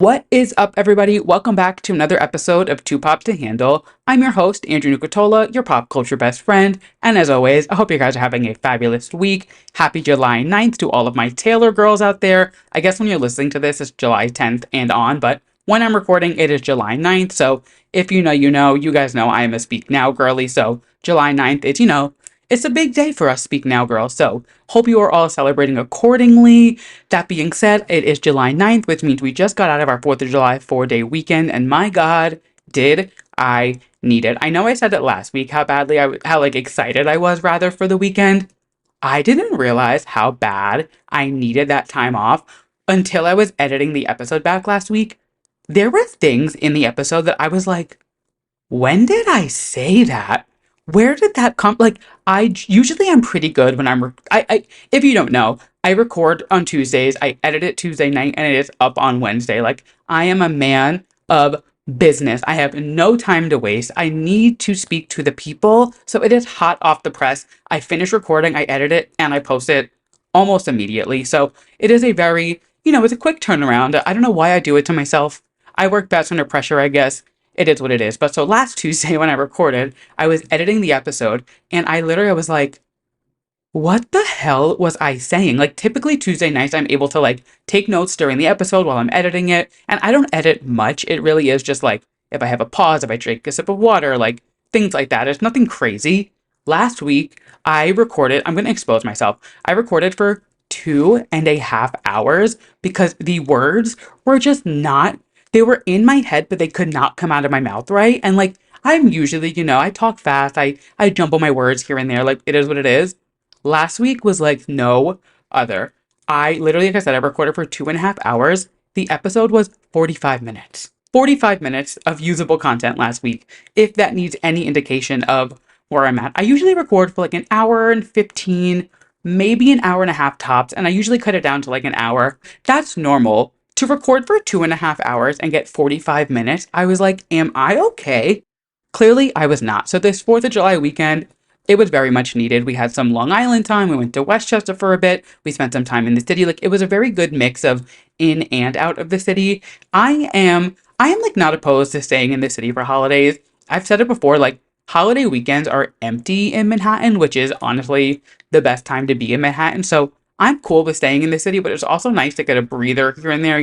What is up, everybody? Welcome back to another episode of Too Pop to Handle. I'm your host, Andrew Nucatola, your pop culture best friend. And as always, I hope you guys are having a fabulous week. Happy July 9th to all of my Taylor girls out there. I guess when you're listening to this, it's July 10th and on, but when I'm recording, it is July 9th. So if you know, you know, you guys know I am a Speak Now girly. So July 9th, it's a big day for us Speak Now girls. So hope you are all celebrating accordingly. That being said, it is July 9th, which means we just got out of our 4th of July 4-day weekend, and my God, did I need it. I know I said it last week, how excited I was rather for the weekend. I didn't realize how bad I needed that time off until I was editing the episode back last week. There were things in the episode that I was like, when did I say that? Where did that come? Like, I usually am pretty good when if you don't know, I record on Tuesdays, I edit it Tuesday night, and it is up on Wednesday. Like, I am a man of business. I have no time to waste. I need to speak to the people. So it is hot off the press. I finish recording, I edit it, and I post it almost immediately. So it is a very, it's a quick turnaround. I don't know why I do it to myself. I work best under pressure, I guess. It is what it is. But so last Tuesday when I recorded, I was editing the episode and I literally was like, what the hell was I saying? Like, typically Tuesday nights, I'm able to like take notes during the episode while I'm editing it. And I don't edit much. It really is just like if I have a pause, if I drink a sip of water, like things like that. It's nothing crazy. Last week, I'm going to expose myself. I recorded for 2.5 hours because the words were just not, they were in my head, but they could not come out of my mouth right. And like, I'm usually, I talk fast. I jumble my words here and there. Like, it is what it is. Last week was like no other. I literally, like I said, I recorded for 2.5 hours. The episode was 45 minutes. 45 minutes of usable content last week, if that needs any indication of where I'm at. I usually record for like an hour and 15, maybe an hour and a half tops, and I usually cut it down to like an hour. That's normal. To record for 2.5 hours and get 45 minutes, I was like, am I okay? Clearly, I was not. So this 4th of July weekend, it was very much needed. We had some Long Island time. We went to Westchester for a bit. We spent some time in the city. Like, it was a very good mix of in and out of the city. I am like not opposed to staying in the city for holidays. I've said it before, like holiday weekends are empty in Manhattan, which is honestly the best time to be in Manhattan. So I'm cool with staying in the city, but it's also nice to get a breather here and there.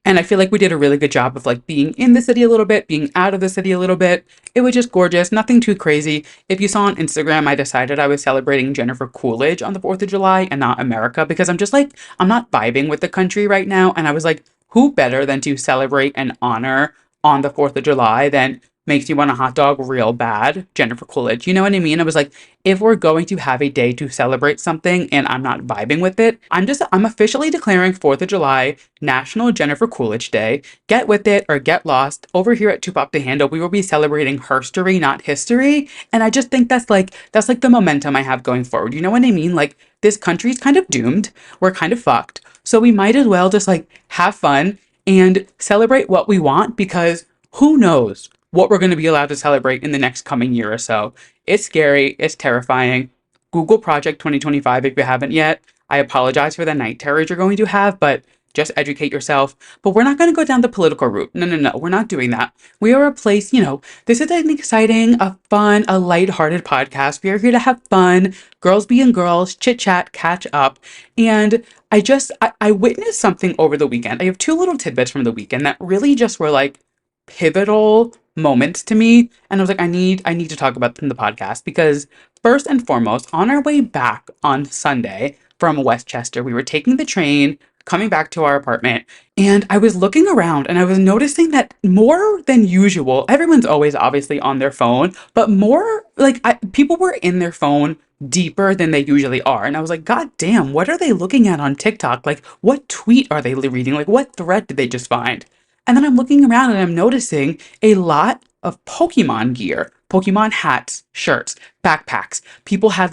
And I feel like we did a really good job of like being in the city a little bit, being out of the city a little bit. It was just gorgeous, nothing too crazy. If you saw on Instagram, I decided I was celebrating Jennifer Coolidge on the 4th of July and not America because I'm just like, I'm not vibing with the country right now. And I was like, who better than to celebrate and honor on the 4th of July than makes you want a hot dog real bad, Jennifer Coolidge. You know what I mean? I was like, if we're going to have a day to celebrate something and I'm not vibing with it, I'm officially declaring 4th of July National Jennifer Coolidge Day. Get with it or get lost. Over here at Too Pop to Handle, we will be celebrating herstory, not history. And I just think that's like the momentum I have going forward. You know what I mean? Like, this country's kind of doomed. We're kind of fucked. So we might as well just like have fun and celebrate what we want because who knows what we're going to be allowed to celebrate in the next coming year or so. It's scary. It's terrifying. Google Project 2025 if you haven't yet. I apologize for the night terrors you're going to have, but just educate yourself. But we're not going to go down the political route. No. We're not doing that. We are a place, this is an exciting, a fun, a lighthearted podcast. We are here to have fun, girls being girls, chit chat, catch up. And I witnessed something over the weekend. I have two little tidbits from the weekend that really just were like pivotal moments to me, and I was like, I need to talk about them in the podcast because first and foremost, on our way back on Sunday from Westchester, we were taking the train coming back to our apartment, and I was looking around and I was noticing that more than usual, everyone's always obviously on their phone, but more like people were in their phone deeper than they usually are. And I was like, God damn, what are they looking at on TikTok? Like, what tweet are they reading? Like, what thread did they just find? And then I'm looking around and I'm noticing a lot of Pokemon gear, Pokemon hats, shirts, backpacks. People had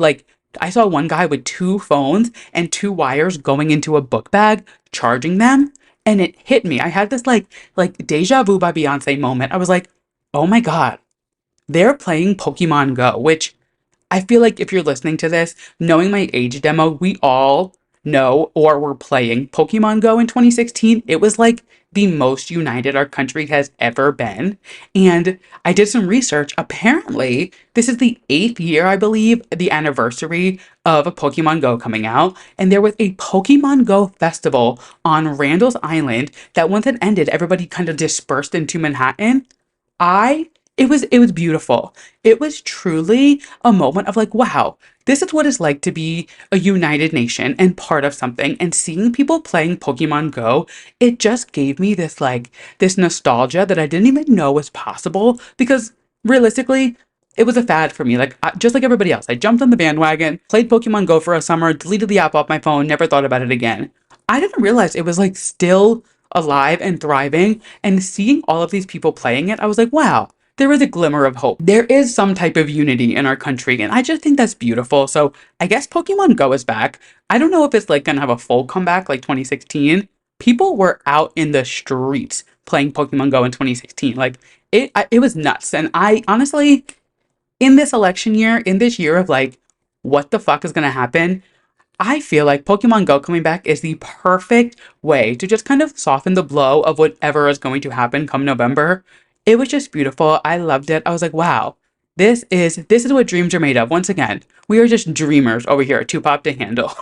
I saw one guy with 2 phones and 2 wires going into a book bag, charging them. And it hit me. I had this like Deja Vu by Beyonce moment. I was like, oh my God, they're playing Pokemon Go, which I feel like if you're listening to this, knowing my age demo, we all know or were playing Pokemon Go in 2016, it was like the most united our country has ever been. And I did some research. Apparently, this is the 8th year, I believe, the anniversary of a Pokemon Go coming out. And there was a Pokemon Go festival on Randall's Island that once it ended, everybody kind of dispersed into Manhattan. I it was beautiful. It was truly a moment of like, wow, this is what it's like to be a united nation and part of something. And seeing people playing Pokemon Go, it just gave me this like this nostalgia that I didn't even know was possible because realistically, it was a fad for me. Just like everybody else, I jumped on the bandwagon, played Pokemon Go for a summer, deleted the app off my phone, never thought about it again. I didn't realize it was like still alive and thriving, and seeing all of these people playing it, I was like, wow, there is a glimmer of hope. There is some type of unity in our country, and I just think that's beautiful. So I guess Pokemon Go is back. I don't know if it's like gonna have a full comeback like 2016. People were out in the streets playing Pokemon Go in 2016. Like it was nuts. And I honestly, in this election year, in this year of like, what the fuck is gonna happen? I feel like Pokemon Go coming back is the perfect way to just kind of soften the blow of whatever is going to happen come November. It was just beautiful. I loved it. I was like, wow, this is what dreams are made of. Once again, we are just dreamers over here at Two Pop to Handle.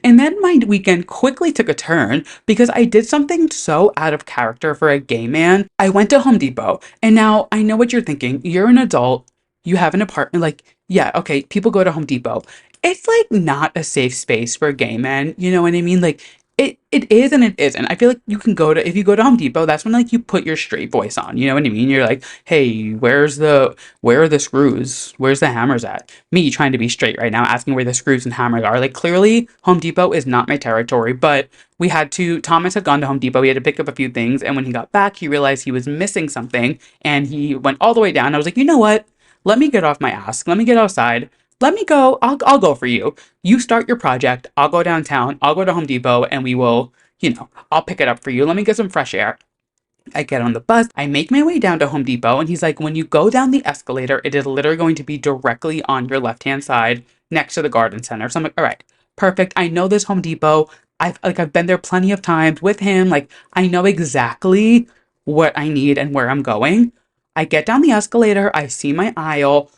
And then my weekend quickly took a turn because I did something so out of character for a gay man. I went to Home Depot, and now I know what you're thinking. You're an adult, you have an apartment. Like, yeah, okay, people go to Home Depot. It's like not a safe space for gay men. You know what I mean? Like it is and it isn't. I feel like you can go to if you go to Home Depot, that's when like you put your straight voice on. You know what I mean? You're like, hey, where are the screws? Where's the hammers at? Me trying to be straight right now, asking where the screws and hammers are. Like clearly Home Depot is not my territory, but Thomas had gone to Home Depot, he had to pick up a few things, and when he got back, he realized he was missing something, and he went all the way down. I was like, you know what? Let me get off my ass. Let me get outside. Let me go. I'll go for you. You start your project. I'll go downtown. I'll go to Home Depot and we will, I'll pick it up for you. Let me get some fresh air. I get on the bus. I make my way down to Home Depot and he's like, when you go down the escalator, it is literally going to be directly on your left-hand side next to the garden center. So I'm like, all right, perfect. I know this Home Depot. I've been there plenty of times with him. Like I know exactly what I need and where I'm going. I get down the escalator. I see my aisle.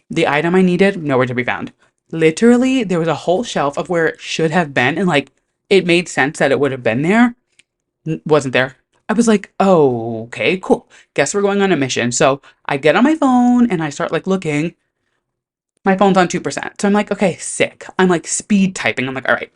The item I needed, nowhere to be found. Literally, there was a whole shelf of where it should have been, and like it made sense that it would have been there. Wasn't there. I was like, oh, okay, cool. Guess we're going on a mission. So I get on my phone and I start like looking. My phone's on 2%. So I'm like, okay, sick. I'm like speed typing. I'm like, all right,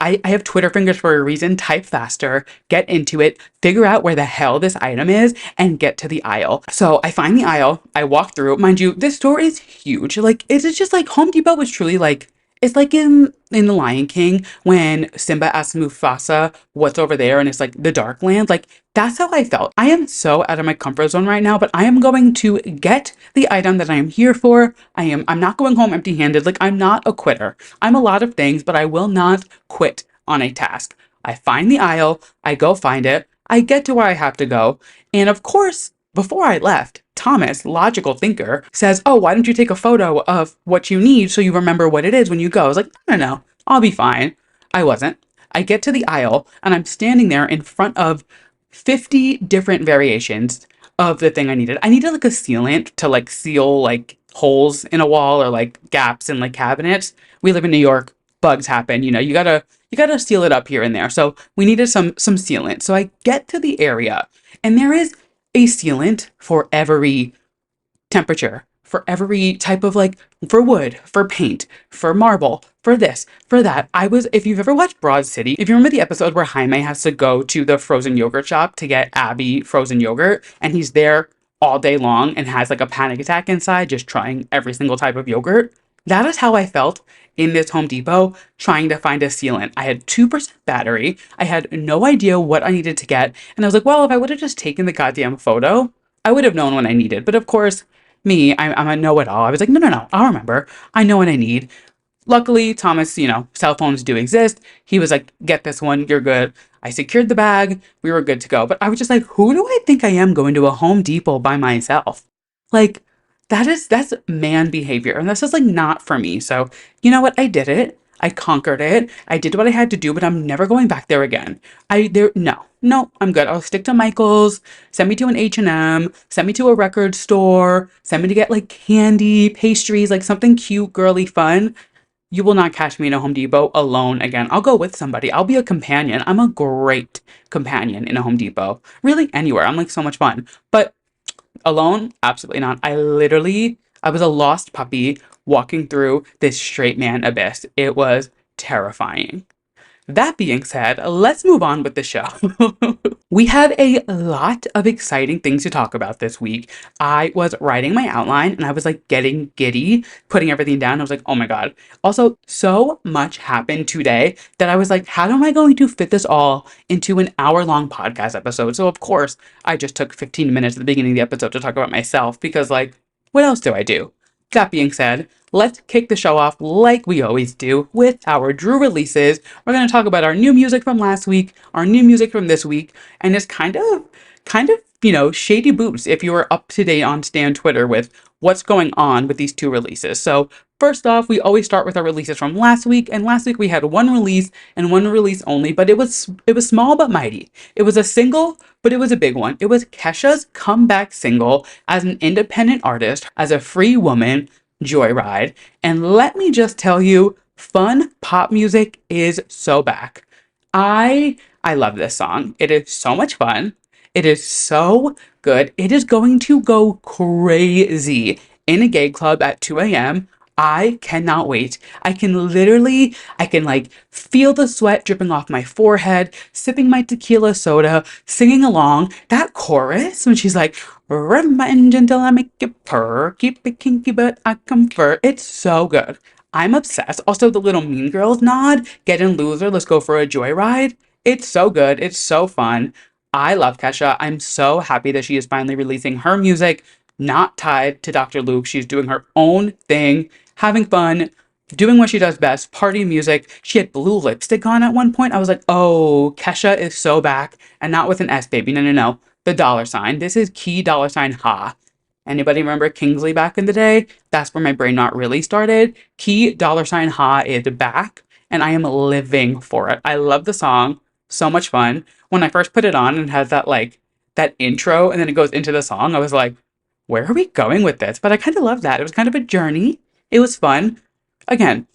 I have Twitter fingers for a reason. Type faster, get into it, figure out where the hell this item is, and get to the aisle. So I find the aisle. I walk through. Mind you, this store is huge. Like, it's just like Home Depot was truly like, it's like in The Lion King when Simba asks Mufasa what's over there and it's like the dark land. Like that's how I felt. I am so out of my comfort zone right now, but I am going to get the item that I am here for. I'm not going home empty-handed. Like I'm not a quitter. I'm a lot of things, but I will not quit on a task. I find the aisle, I go find it, I get to where I have to go, and of course, before I left, Thomas, logical thinker, says, oh, why don't you take a photo of what you need so you remember what it is when you go? I was like, no, I'll be fine. I wasn't. I get to the aisle and I'm standing there in front of 50 different variations of the thing I needed. I needed like a sealant to like seal like holes in a wall or like gaps in like cabinets. We live in New York. Bugs happen. You gotta seal it up here and there. So we needed some sealant. So I get to the area and there is a sealant for every temperature, for every type of like, for wood, for paint, for marble, for this, for that. If you've ever watched Broad City, if you remember the episode where Jaime has to go to the frozen yogurt shop to get Abby frozen yogurt, and he's there all day long and has like a panic attack inside just trying every single type of yogurt. That is how I felt in this Home Depot trying to find a sealant. I had 2% battery. I had no idea what I needed to get. And I was like, well, if I would have just taken the goddamn photo, I would have known what I needed. But of course, I'm a know-it-all. I was like, no, I'll remember. I know what I need. Luckily, Thomas, cell phones do exist. He was like, get this one, you're good. I secured the bag. We were good to go. But I was just like, who do I think I am going to a Home Depot by myself? Like, that's man behavior. And that's just like not for me. So you know what? I did it. I conquered it. I did what I had to do, but I'm never going back there again. No, I'm good. I'll stick to Michael's. Send me to an H&M, send me to a record store, send me to get like candy, pastries, like something cute, girly, fun. You will not catch me in a Home Depot alone again. I'll go with somebody. I'll be a companion. I'm a great companion in a Home Depot. Really, anywhere. I'm like so much fun. But alone, absolutely not. I was a lost puppy walking through this straight man abyss. It was terrifying. That being said, let's move on with the show. We have a lot of exciting things to talk about this week. I was writing my outline and I was like getting giddy, putting everything down. I was like, oh my God. Also, so much happened today that I was like, how am I going to fit this all into an hour-long podcast episode? So, of course, I just took 15 minutes at the beginning of the episode to talk about myself because, like, what else do I do? That being said, let's kick the show off like we always do with our Drew releases. We're going to talk about our new music from last week, our new music from this week, and just shady boots if you are up to date on Stan Twitter with what's going on with these two releases. So first off, we always start with our releases from last week, and last week we had one release and one release only, but it was small but mighty. It was a single, but it was a big one. It was Kesha's comeback single as an independent artist, as a free woman, Joyride. And let me just tell you, fun pop music is so back. I love this song. It is so much fun. It is so good. It is going to go crazy in a gay club at 2 a.m. I cannot wait. I can like feel the sweat dripping off my forehead, sipping my tequila soda, singing along. That chorus when she's like, rev my engine till I make it purr, keep it kinky but I comfort. It's so good. I'm obsessed. Also, the little Mean Girls nod, get in loser, let's go for a joyride. It's so good. It's so fun. I love Kesha. I'm so happy that she is finally releasing her music, not tied to Dr. Luke. She's doing her own thing, having fun, doing what she does best, party music. She had blue lipstick on at one point. I was like, oh, Kesha is so back. And not with an S, baby. No, no, no. The dollar sign. This is key dollar sign ha. Anybody remember Kingsley back in the day? That's where my brain not really started. Key dollar sign ha is back, and I am living for it. I love the song. So much fun. When I first put it on and it has that intro and then it goes into the song, I was like, where are we going with this? But I kind of love that. It was kind of a journey. It was fun. Again,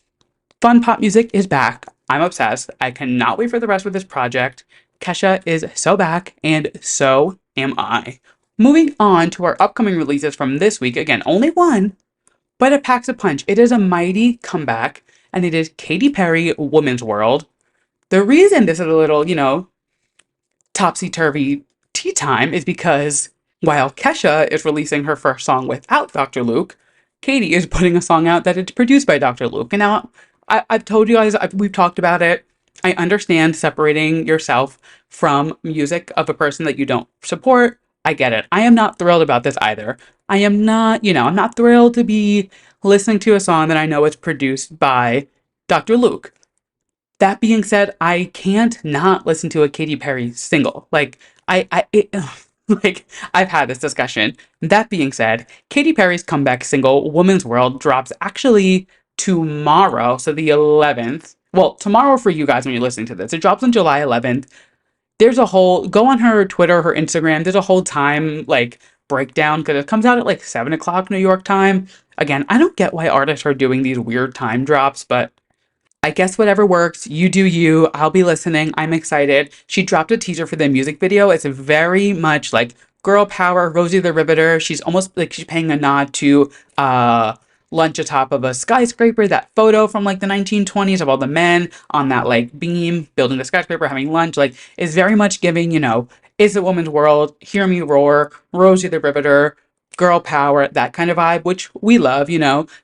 fun pop music is back. I'm obsessed. I cannot wait for the rest of this project. Kesha is so back, and so am I. Moving on to our upcoming releases from this week. Again, only one, but it packs a punch. It is a mighty comeback, and it is Katy Perry, Woman's World. The reason this is a little, topsy-turvy tea time is because while Kesha is releasing her first song without Dr. Luke, Katy is putting a song out that is produced by Dr. Luke. And now, I've told you guys, we've talked about it. I understand separating yourself from music of a person that you don't support. I get it. I am not thrilled about this either. I am not, I'm not thrilled to be listening to a song that I know is produced by Dr. Luke. That being said, I can't not listen to a Katy Perry single. I've had this discussion. That being said, Katy Perry's comeback single, Woman's World, drops actually tomorrow, so the 11th. Well, tomorrow for you guys when you're listening to this. It drops on July 11th. Go on her Twitter, her Instagram. There's a whole time, breakdown, because it comes out at, 7 o'clock New York time. Again, I don't get why artists are doing these weird time drops, but I guess whatever works, you do you. I'll be listening. I'm excited. She dropped a teaser for the music video. It's very much like girl power, Rosie the Riveter. She's almost like she's paying a nod to lunch atop of a skyscraper. That photo from the 1920s of all the men on that beam building the skyscraper having lunch. Is very much giving, is a woman's world, hear me roar, Rosie the Riveter, girl power, that kind of vibe, which we love,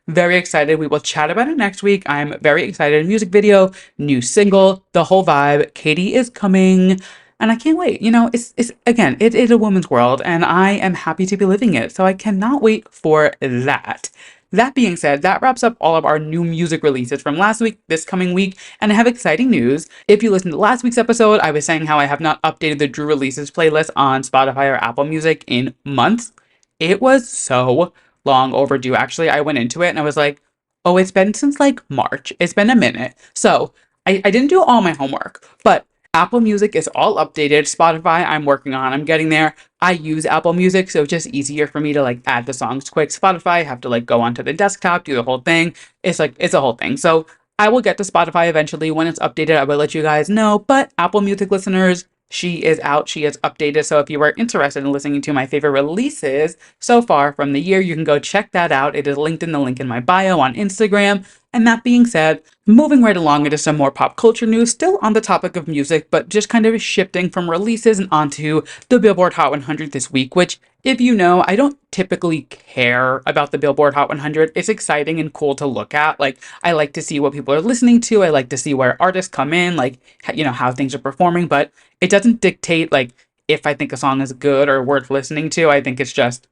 very excited. We will chat about it next week. I'm very excited. Music video, new single, the whole vibe. Katy is coming and I can't wait. It is a woman's world and I am happy to be living it. So I cannot wait for that. That being said, that wraps up all of our new music releases from last week, this coming week, and I have exciting news. If you listened to last week's episode, I was saying how I have not updated the Drew Releases playlist on Spotify or Apple Music in months. It was so long overdue. Actually, I went into it and I was like, Oh, it's been since like March. It's been a minute. So I didn't do all my homework, but Apple Music is all updated. Spotify, I'm working on. I'm getting there. I use Apple Music, so it's just easier for me to like add the songs quick. Spotify, I have to like go onto the desktop, do the whole thing. It's a whole thing. So I will get to Spotify eventually. When it's updated, I will let you guys know. But Apple Music listeners, she is out. She is updated. So if you are interested in listening to my favorite releases so far from the year, you can go check that out. It is linked in the link in my bio on Instagram. And that being said, moving right along into some more pop culture news, still on the topic of music, but just kind of shifting from releases and onto the Billboard Hot 100 this week, which, if you know, I don't typically care about the Billboard Hot 100. It's exciting and cool to look at. Like, I like to see what people are listening to. I like to see where artists come in, like, how things are performing, but it doesn't dictate, like, if I think a song is good or worth listening to. I think it's just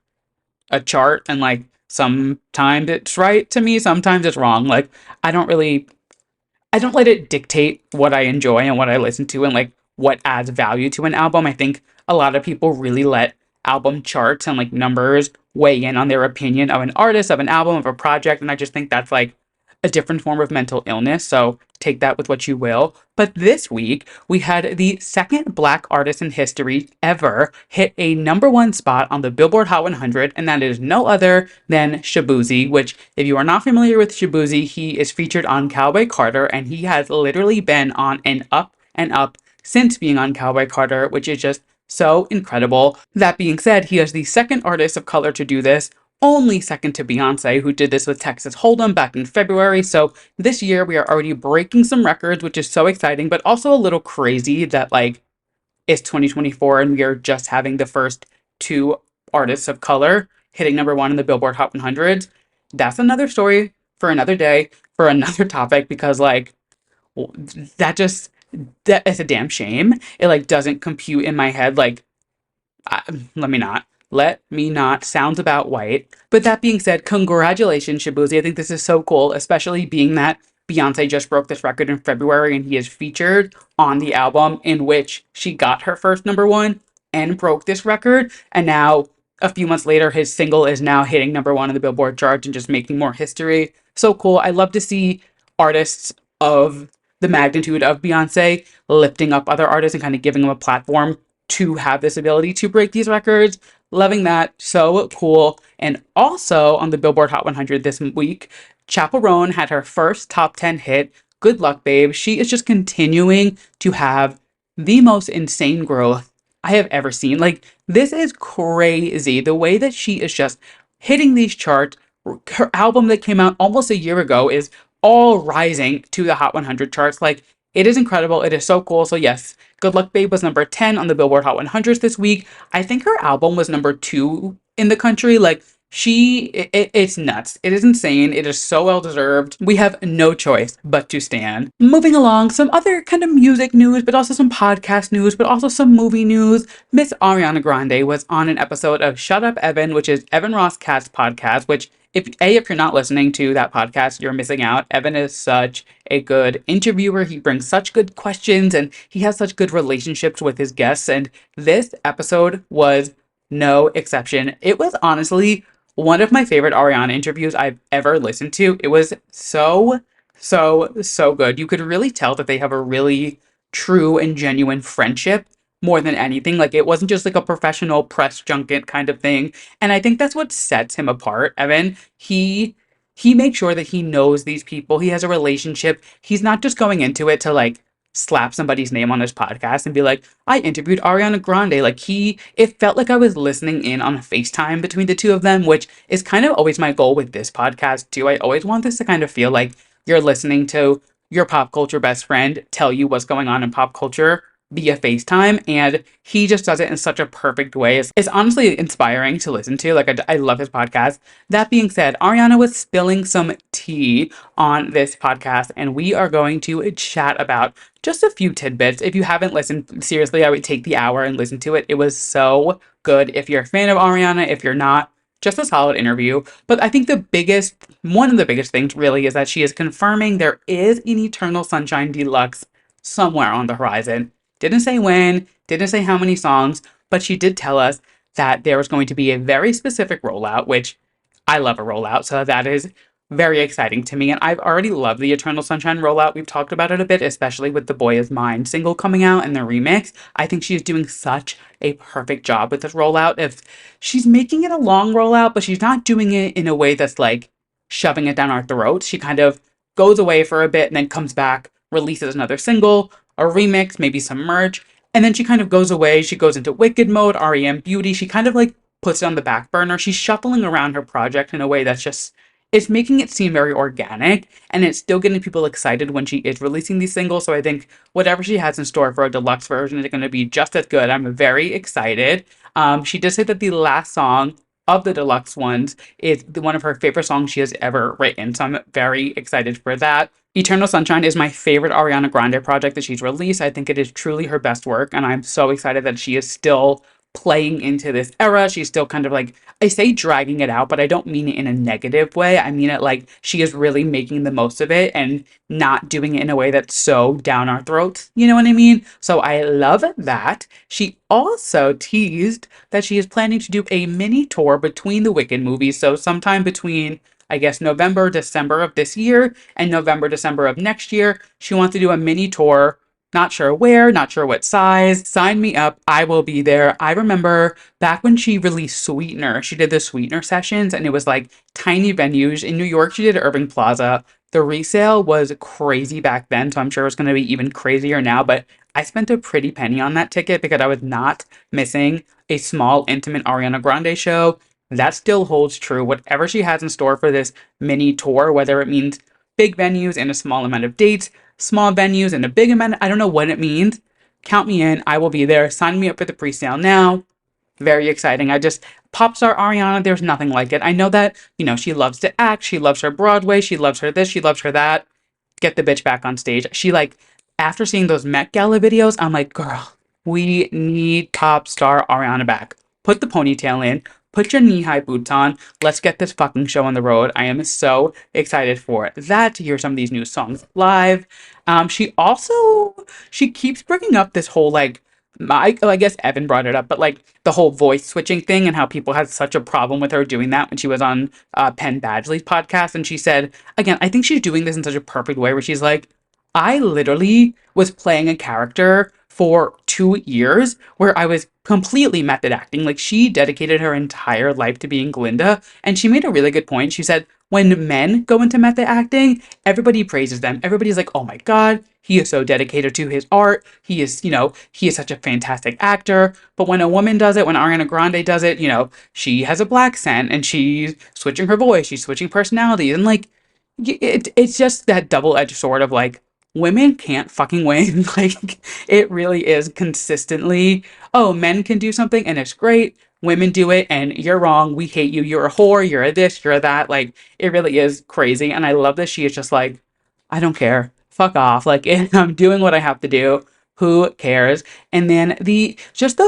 a chart, and like sometimes it's right to me, sometimes it's wrong. Like I don't really I don't let it dictate what I enjoy and what I listen to and like what adds value to an album. I think a lot of people really let album charts and like numbers weigh in on their opinion of an artist, of an album, of a project. And I just think that's like a different form of mental illness. So take that with what you will. But this week, we had the second Black artist in history ever hit a #1 spot on the Billboard Hot 100, and that is no other than Shaboozey, which, if you are not familiar with Shaboozey, he is featured on Cowboy Carter, and he has literally been on an up and up since being on Cowboy Carter, which is just so incredible. That being said, he is the second artist of color to do this, only second to Beyonce, who did this with Texas Hold'em back in February. So this year we are already breaking some records, which is so exciting, but also a little crazy that like it's 2024 and we are just having the first two artists of color hitting #1 in the Billboard Hot 100s. That's another story for another day, for another topic, because like that just that is a damn shame. It like doesn't compute in my head. Like I, let me not. Let me not. Sounds about white. But that being said, congratulations, Shaboozey. I think this is so cool, especially being that Beyonce just broke this record in February and he is featured on the album in which she got her first #1 and broke this record. And now, a few months later, his single is now hitting #1 in the Billboard charts and just making more history. So cool. I love to see artists of the magnitude of Beyonce lifting up other artists and kind of giving them a platform to have this ability to break these records. Loving that. So cool. And also on the Billboard Hot 100 this week, Chappell Roan had her first top 10 hit, Good Luck Babe. She is just continuing to have the most insane growth I have ever seen. Like, this is crazy. The way that she is just hitting these charts. Her album that came out almost a year ago is all rising to the Hot 100 charts. Like, it is incredible. It is so cool. So yes, Good Luck Babe was #10 on the Billboard Hot 100 this week. I think her album was #2 in the country. Like it's nuts. It is insane. It is so well deserved. We have no choice but to stand. Moving along, some other kind of music news, but also some podcast news, but also some movie news. Miss Ariana Grande was on an episode of Shut Up Evan, which is Evan Ross Katz podcast, which if you're not listening to that podcast, you're missing out. Evan is such a good interviewer. He brings such good questions and he has such good relationships with his guests. And this episode was no exception. It was honestly one of my favorite Ariana interviews I've ever listened to. It was so good. You could really tell that they have a really true and genuine friendship more than anything. Like it wasn't just like a professional press junket kind of thing. And I think that's what sets him apart, Evan. He makes sure that he knows these people. He has a relationship. He's not just going into it to like slap somebody's name on his podcast and be like, I interviewed Ariana Grande. Like it felt like I was listening in on a FaceTime between the two of them, which is kind of always my goal with this podcast too. I always want this to kind of feel like you're listening to your pop culture best friend tell you what's going on in pop culture via FaceTime, and he just does it in such a perfect way. It's honestly inspiring to listen to. Like, I love his podcast. That being said, Ariana was spilling some tea on this podcast, and we are going to chat about just a few tidbits. If you haven't listened, seriously, I would take the hour and listen to it. It was so good. If you're a fan of Ariana, if you're not, just a solid interview. But I think one of the biggest things really is that she is confirming there is an Eternal Sunshine Deluxe somewhere on the horizon. Didn't say when, didn't say how many songs, but she did tell us that there was going to be a very specific rollout, which I love a rollout. So that is very exciting to me. And I've already loved the Eternal Sunshine rollout. We've talked about it a bit, especially with the Boy Is Mine single coming out and the remix. I think she's doing such a perfect job with this rollout. If she's making it a long rollout, but she's not doing it in a way that's like shoving it down our throats. She kind of goes away for a bit and then comes back, releases another single, a remix, maybe some merch, and then she kind of goes away. She goes into Wicked mode, REM Beauty. She kind of like puts it on the back burner. She's shuffling around her project in a way that's just, it's making it seem very organic, and it's still getting people excited when she is releasing these singles. So I think whatever she has in store for a deluxe version is going to be just as good. I'm very excited. She did say that the last song of the deluxe ones is one of her favorite songs she has ever written. So I'm very excited for that. Eternal Sunshine is my favorite Ariana Grande project that she's released. I think it is truly her best work, and I'm so excited that she is still playing into this era. She's still kind of like, I say dragging it out, but I don't mean it in a negative way. I mean it like she is really making the most of it and not doing it in a way that's so down our throats. You know what I mean? So I love that. She also teased that she is planning to do a mini tour between the Wicked movies. So sometime between, I guess, November, December of this year and November, December of next year, she wants to do a mini tour. Not sure where, not sure what size. Sign me up. I will be there. I remember back when she released Sweetener, she did the Sweetener sessions and it was like tiny venues. In New York, she did Irving Plaza. The resale was crazy back then, so I'm sure it's going to be even crazier now. But I spent a pretty penny on that ticket because I was not missing a small, intimate Ariana Grande show. That still holds true. Whatever she has in store for this mini tour, whether it means big venues and a small amount of dates, small venues and a big amount, I don't know what it means. Count me in. I will be there. Sign me up for the pre-sale now. Very exciting. I just, pop star Ariana, there's nothing like it. I know that, she loves to act. She loves her Broadway. She loves her this. She loves her that. Get the bitch back on stage. She like, after seeing those Met Gala videos, I'm like, girl, we need pop star Ariana back. Put the ponytail in. Put your knee-high boots on. Let's get this fucking show on the road. I am so excited for that, to hear some of these new songs live. She keeps bringing up this whole, like, I guess Evan brought it up, but, like, the whole voice switching thing and how people had such a problem with her doing that when she was on Penn Badgley's podcast. And she said, again, I think she's doing this in such a perfect way where she's like, I literally was playing a character for 2 years where I was completely method acting. Like, she dedicated her entire life to being Glinda. And she made a really good point. She said, when men go into method acting, everybody praises them. Everybody's like, oh my God, he is so dedicated to his art. He is, he is such a fantastic actor. But when a woman does it, when Ariana Grande does it, she has a black scent and she's switching her voice, she's switching personalities. And like, it's just that double-edged sword of like, women can't fucking win. Like, it really is consistently, oh, men can do something and it's great. Women do it and you're wrong. We hate you. You're a whore. You're a this. You're a that. Like, it really is crazy. And I love that she is just like, I don't care. Fuck off. Like, I'm doing what I have to do. Who cares? And then the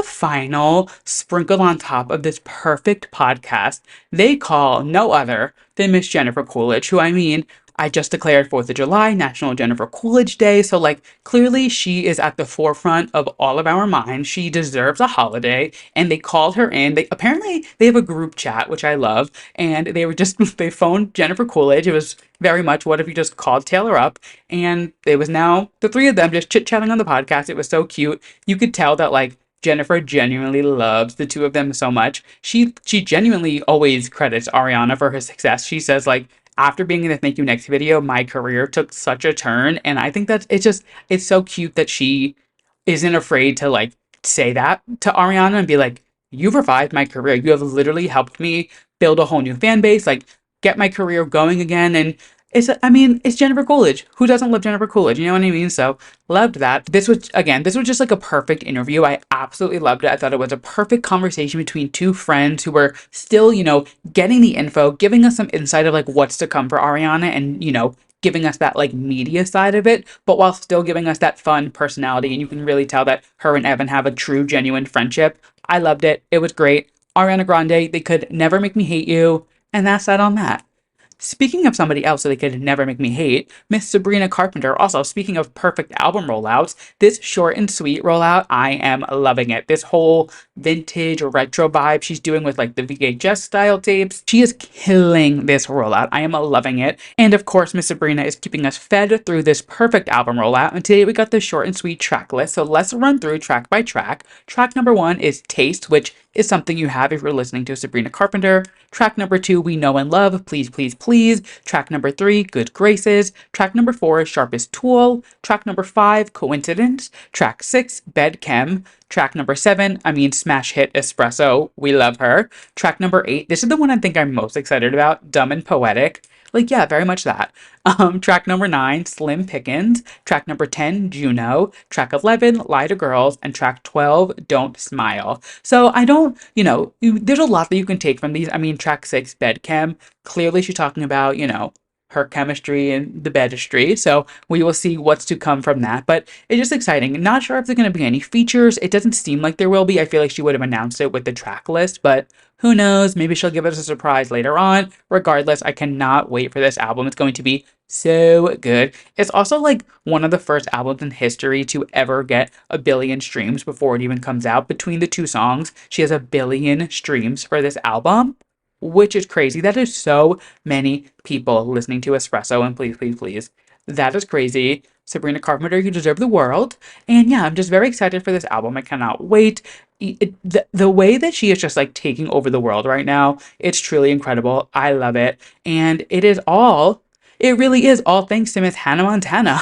final sprinkle on top of this perfect podcast, they call no other than Miss Jennifer Coolidge, who, I mean, I just declared 4th of July, National Jennifer Coolidge Day. So, like, clearly she is at the forefront of all of our minds. She deserves a holiday. And they called her in. They have a group chat, which I love. And they phoned Jennifer Coolidge. It was very much, what if you just called Taylor up? And it was now the three of them just chit-chatting on the podcast. It was so cute. You could tell that, like, Jennifer genuinely loves the two of them so much. She genuinely always credits Ariana for her success. She says, like, after being in the Thank You Next video, my career took such a turn. And I think that it's so cute that she isn't afraid to like say that to Ariana and be like, you've revived my career. You have literally helped me build a whole new fan base, like get my career going again. And it's Jennifer Coolidge. Who doesn't love Jennifer Coolidge? You know what I mean? So loved that. This was just like a perfect interview. I absolutely loved it. I thought it was a perfect conversation between two friends who were still, getting the info, giving us some insight of like what's to come for Ariana and, giving us that like media side of it, but while still giving us that fun personality. And you can really tell that her and Evan have a true, genuine friendship. I loved it. It was great. Ariana Grande, they could never make me hate you. And that's that on that. Speaking of somebody else that they could never make me hate, Miss Sabrina Carpenter. Also, speaking of perfect album rollouts, this short and sweet rollout, I am loving it. This whole vintage retro vibe she's doing with like the VHS style tapes. She is killing this rollout. I am loving it. And of course, Miss Sabrina is keeping us fed through this perfect album rollout. And today we got the short and sweet track list. So let's run through track by track. Track number 1 is Taste, which is something you have if you're listening to Sabrina Carpenter. Track number 2, We Know and Love, Please, Please, Please. Track number 3, Good Graces. Track number 4, Sharpest Tool. Track number 5, Coincidence. Track 6, Bed Chem. Track number 7, smash hit Espresso. We love her. Track number 8, this is the one I think I'm most excited about, Dumb and Poetic. Like, yeah, very much that. Track number 9, Slim Pickens. Track number 10, Juno. Track 11, Lie to Girls. And track 12, Don't Smile. So I don't, there's a lot that you can take from these. Track 6, Bed Chem. Clearly she's talking about, her chemistry and the bedistry. So we will see what's to come from that. But it's just exciting. Not sure if there's going to be any features. It doesn't seem like there will be. I feel like she would have announced it with the track list, but who knows? Maybe she'll give us a surprise later on. Regardless, I cannot wait for this album. It's going to be so good. It's also like one of the first albums in history to ever get a billion streams before it even comes out. Between the two songs, she has a billion streams for this album, which is crazy. That is so many people listening to Espresso and Please, Please, Please. That is crazy. Sabrina Carpenter, you deserve the world. And yeah, I'm just very excited for this album. I cannot wait. The way that she is just like taking over the world right now, it's truly incredible. I love it. And it really is all thanks to Miss Hannah Montana.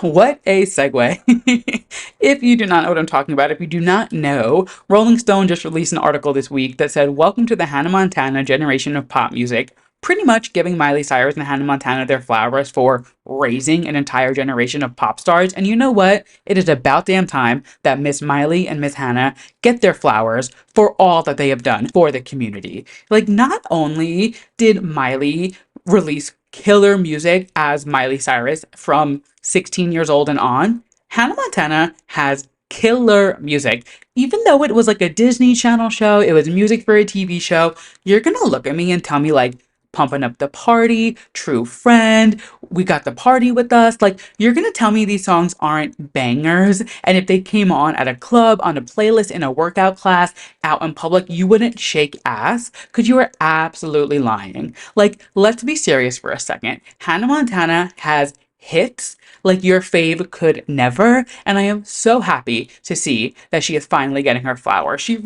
What a segue. If you do not know what I'm talking about, if you do not know, Rolling Stone just released an article this week that said, Welcome to the Hannah Montana generation of pop music. Pretty much giving Miley Cyrus and Hannah Montana their flowers for raising an entire generation of pop stars. And you know what? It is about damn time that Miss Miley and Miss Hannah get their flowers for all that they have done for the community. Like, not only did Miley release killer music as Miley Cyrus from 16 years old and on, Hannah Montana has killer music. Even though it was like a Disney Channel show, it was music for a TV show, you're gonna look at me and tell me like, Pumping Up the Party, True Friend, We Got the Party With Us. Like, you're gonna tell me these songs aren't bangers, and if they came on at a club, on a playlist, in a workout class, out in public, you wouldn't shake ass, because you are absolutely lying. Like, let's be serious for a second. Hannah Montana has hits like your fave could never, and I am so happy to see that she is finally getting her flowers. She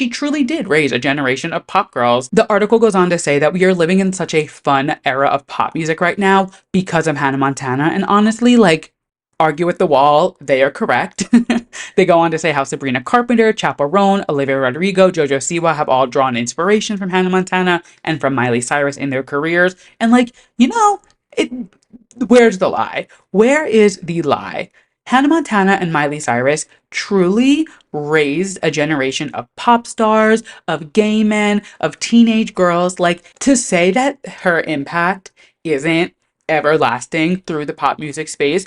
truly did raise a generation of pop girls. The article goes on to say that we are living in such a fun era of pop music right now because of Hannah Montana, and honestly, like, argue with the wall, they are correct. They go on to say how Sabrina Carpenter, Chappell Roan, Olivia Rodrigo, Jojo Siwa have all drawn inspiration from Hannah Montana and from Miley Cyrus in their careers, and like, where's the lie? Where is the lie? Hannah Montana and Miley Cyrus truly raised a generation of pop stars, of gay men, of teenage girls. Like, to say that her impact isn't everlasting through the pop music space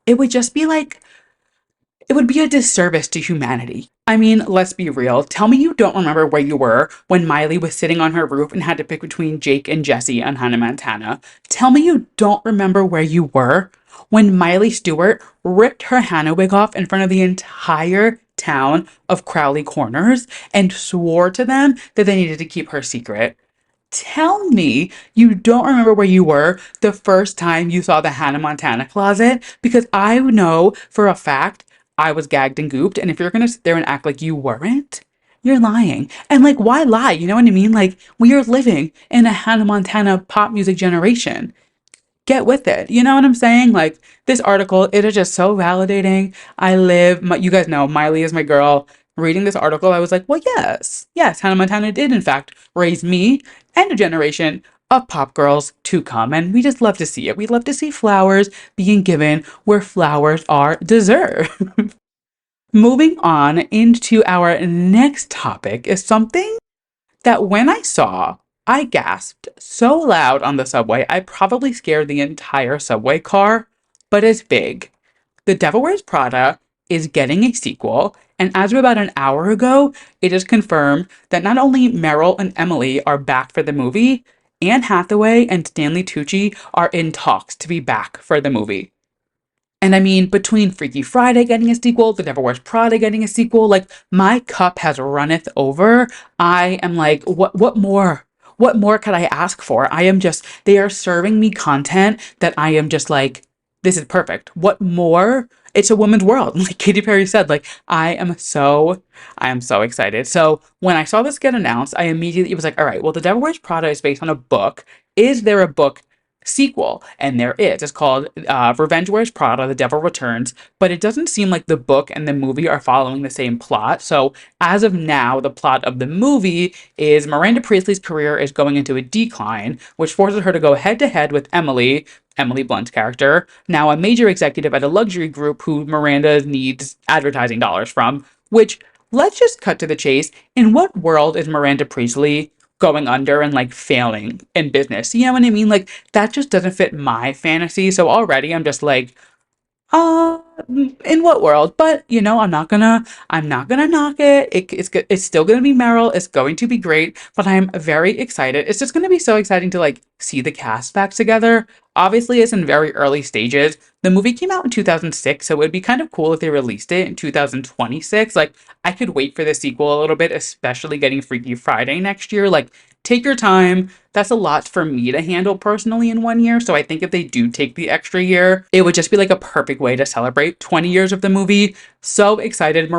it would just be like, it would be a disservice to humanity. Let's be real. Tell me you don't remember where you were when Miley was sitting on her roof and had to pick between Jake and Jesse on Hannah Montana. Tell me you don't remember where you were when Miley Stewart ripped her Hannah wig off in front of the entire town of Crowley Corners and swore to them that they needed to keep her secret. Tell me you don't remember where you were the first time you saw the Hannah Montana closet, because I know for a fact I was gagged and gooped, and if you're gonna sit there and act like you weren't, you're lying. And like, why lie? You know what I mean? Like, we are living in a Hannah Montana pop music generation. Get with it. You know what I'm saying? Like, this article, it is just so validating. You guys know, Miley is my girl. Reading this article, I was like, well, yes, Hannah Montana did, in fact, raise me and a generation of pop girls to come. And we just love to see it. We love to see flowers being given where flowers are deserved. Moving on into our next topic is something that when I saw, I gasped so loud on the subway, I probably scared the entire subway car, but it's big. The Devil Wears Prada is getting a sequel, and as of about an hour ago, it is confirmed that not only Meryl and Emily are back for the movie, Anne Hathaway and Stanley Tucci are in talks to be back for the movie. And I mean, between Freaky Friday getting a sequel, The Devil Wears Prada getting a sequel, like my cup has runneth over. I am like, what more? What more could I ask for? I am just, they are serving me content that I am just like, this is perfect. What more? It's a woman's world. Like Katy Perry said, like, I am so excited. So when I saw this get announced, I immediately was like, all right, well, The Devil Wears Prada is based on a book. Is there a book sequel? And there is. It's called Revenge Wears Prada, The Devil Returns, but it doesn't seem like the book and the movie are following the same plot. So as of now, the plot of the movie is Miranda Priestley's career is going into a decline, which forces her to go head to head with Emily Blunt's character, now a major executive at a luxury group who Miranda needs advertising dollars from, which, let's just cut to the chase. In what world is Miranda Priestley going under and like failing in business? You know what I mean? Like that just doesn't fit my fantasy. So already I'm just like, uh, in what world? But you know, I'm not gonna knock it. It's still gonna be Meryl. It's going to be great. But I'm very excited. It's just gonna be so exciting to like see the cast back together. Obviously, it's in very early stages. The movie came out in 2006, so it would be kind of cool if they released it in 2026. Like, I could wait for the sequel a little bit, especially getting Freaky Friday next year. Like, take your time. That's a lot for me to handle personally in 1 year. So I think if they do take the extra year, it would just be like a perfect way to celebrate 20 years of the movie. So excited.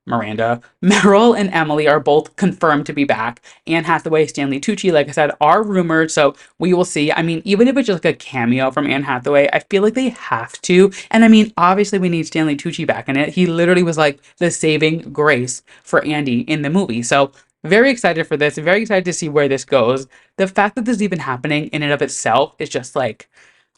Meryl and Emily are both confirmed to be back. Anne Hathaway, Stanley Tucci, like I said, are rumored. So we will see. I mean, even if it's just like a cameo from Anne Hathaway, I feel like they have to. And I mean, obviously we need Stanley Tucci back in it. He literally was like the saving grace for Andy in the movie. So very excited for this. Very excited to see where this goes. The fact that this is even happening in and of itself is just like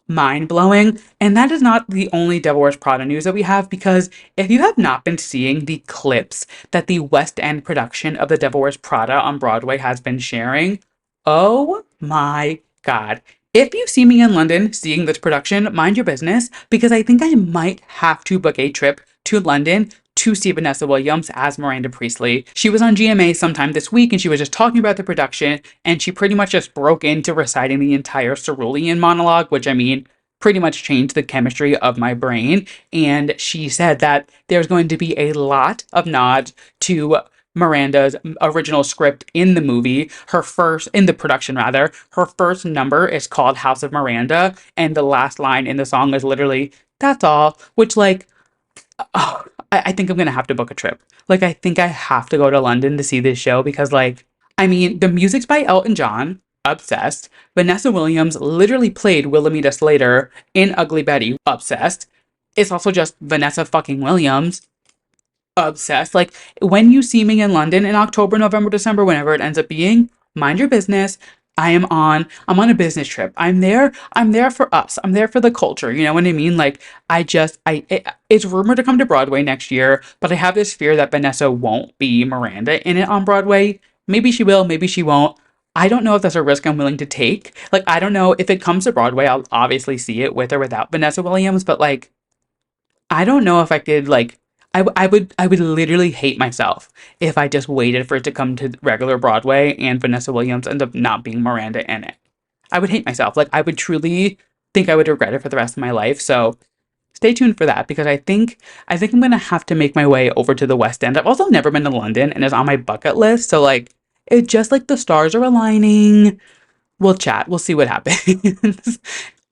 mind blowing. And that is not the only Devil Wears Prada news that we have, because if you have not been seeing the clips that the West End production of The Devil Wears Prada on Broadway has been sharing, oh my God. If you see me in London seeing this production, mind your business, because I think I might have to book a trip to London to see Vanessa Williams as Miranda Priestley. She was on GMA sometime this week and she was just talking about the production, and she pretty much just broke into reciting the entire Cerulean monologue, which I mean, pretty much changed the chemistry of my brain. And she said that there's going to be a lot of nods to Miranda's original script in the movie. In the production rather, her first number is called House of Miranda, and the last line in the song is literally, "That's all," which like, oh, I think I'm gonna have to book a trip. Like, I think I have to go to London to see this show because, like, I mean, the music's by Elton John, obsessed. Vanessa Williams literally played Wilhelmina Slater in Ugly Betty, obsessed. It's also just Vanessa fucking Williams, obsessed. Like, when you see me in London in October, November, December, whenever it ends up being, mind your business. I'm on a business trip. I'm there for us. I'm there for the culture. You know what I mean? Like, it's rumored to come to Broadway next year, but I have this fear that Vanessa won't be Miranda in it on Broadway. Maybe she will, maybe she won't. I don't know if that's a risk I'm willing to take. Like, I don't know if it comes to Broadway, I'll obviously see it with or without Vanessa Williams, but like, I don't know if I could like, I would literally hate myself if I just waited for it to come to regular Broadway and Vanessa Williams ends up not being Miranda in it. I would hate myself. Like, I would truly think I would regret it for the rest of my life. So stay tuned for that, because I think I'm gonna have to make my way over to the West End. I've also never been to London and it's on my bucket list. So like, it just like the stars are aligning. We'll chat. We'll see what happens.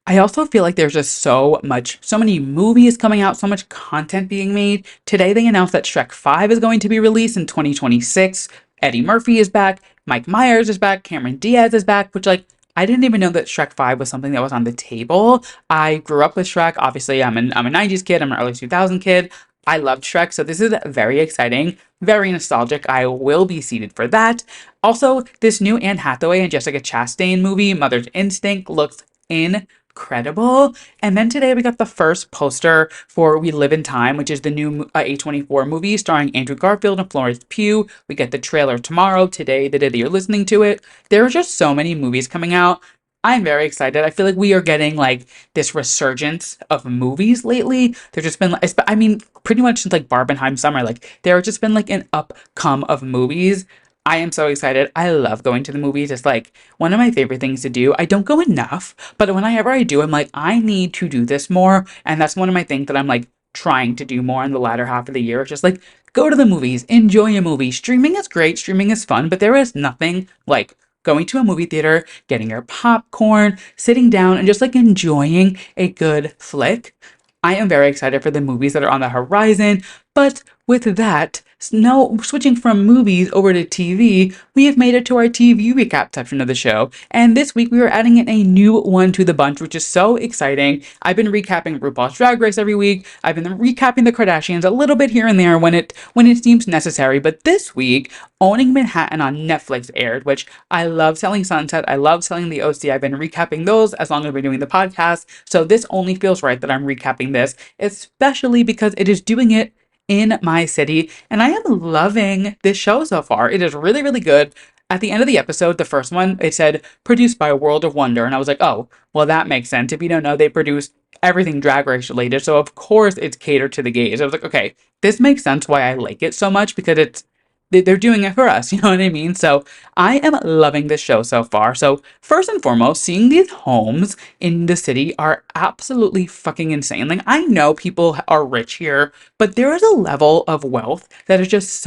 I also feel like there's just so many movies coming out, so much content being made. Today they announced that Shrek 5 is going to be released in 2026. Eddie Murphy is back, Mike Myers is back, Cameron Diaz is back, which like, I didn't even know that Shrek 5 was something that was on the table. I grew up with Shrek. Obviously, I'm a 90s kid, I'm an early 2000 kid. I loved Shrek, so this is very exciting, very nostalgic. I will be seated for that. Also, this new Anne Hathaway and Jessica Chastain movie, Mother's Instinct, looks incredible. And then today we got the first poster for We Live in Time, which is the new A24 movie starring Andrew Garfield and Florence Pugh. We get the trailer tomorrow, today, the day that you're listening to it. There are just so many movies coming out. I'm very excited. I feel like we are getting like this resurgence of movies lately. There's just been, I mean, pretty much since like Barbenheim summer, like there have just been like an upcome of movies. I am so excited. I love going to the movies. It's like one of my favorite things to do. I don't go enough, but whenever I do, I'm like, I need to do this more. And that's one of my things that I'm like trying to do more in the latter half of the year. It's just like go to the movies, enjoy a movie. Streaming is great, streaming is fun, but there is nothing like going to a movie theater, getting your popcorn, sitting down, and just like enjoying a good flick. I am very excited for the movies that are on the horizon, but with that, no switching from movies over to TV, we have made it to our TV recap section of the show. And this week we are adding in a new one to the bunch, which is so exciting. I've been recapping RuPaul's Drag Race every week. I've been recapping the Kardashians a little bit here and there when it seems necessary. But this week, Owning Manhattan on Netflix aired, which I love selling Sunset. I love selling the OC. I've been recapping those as long as we're doing the podcast. So this only feels right that I'm recapping this, especially because it is doing it in my city. And I am loving this show so far. It is really, really good. At the end of the episode, the first one, it said produced by World of Wonder. And I was like, oh, well, that makes sense. If you don't know, they produce everything Drag Race related. So of course it's catered to the gays. I was like, okay, this makes sense why I like it so much because they're doing it for us, you know what I mean? So I am loving this show so far. So first and foremost, seeing these homes in the city are absolutely fucking insane. Like I know people are rich here, but there is a level of wealth that is just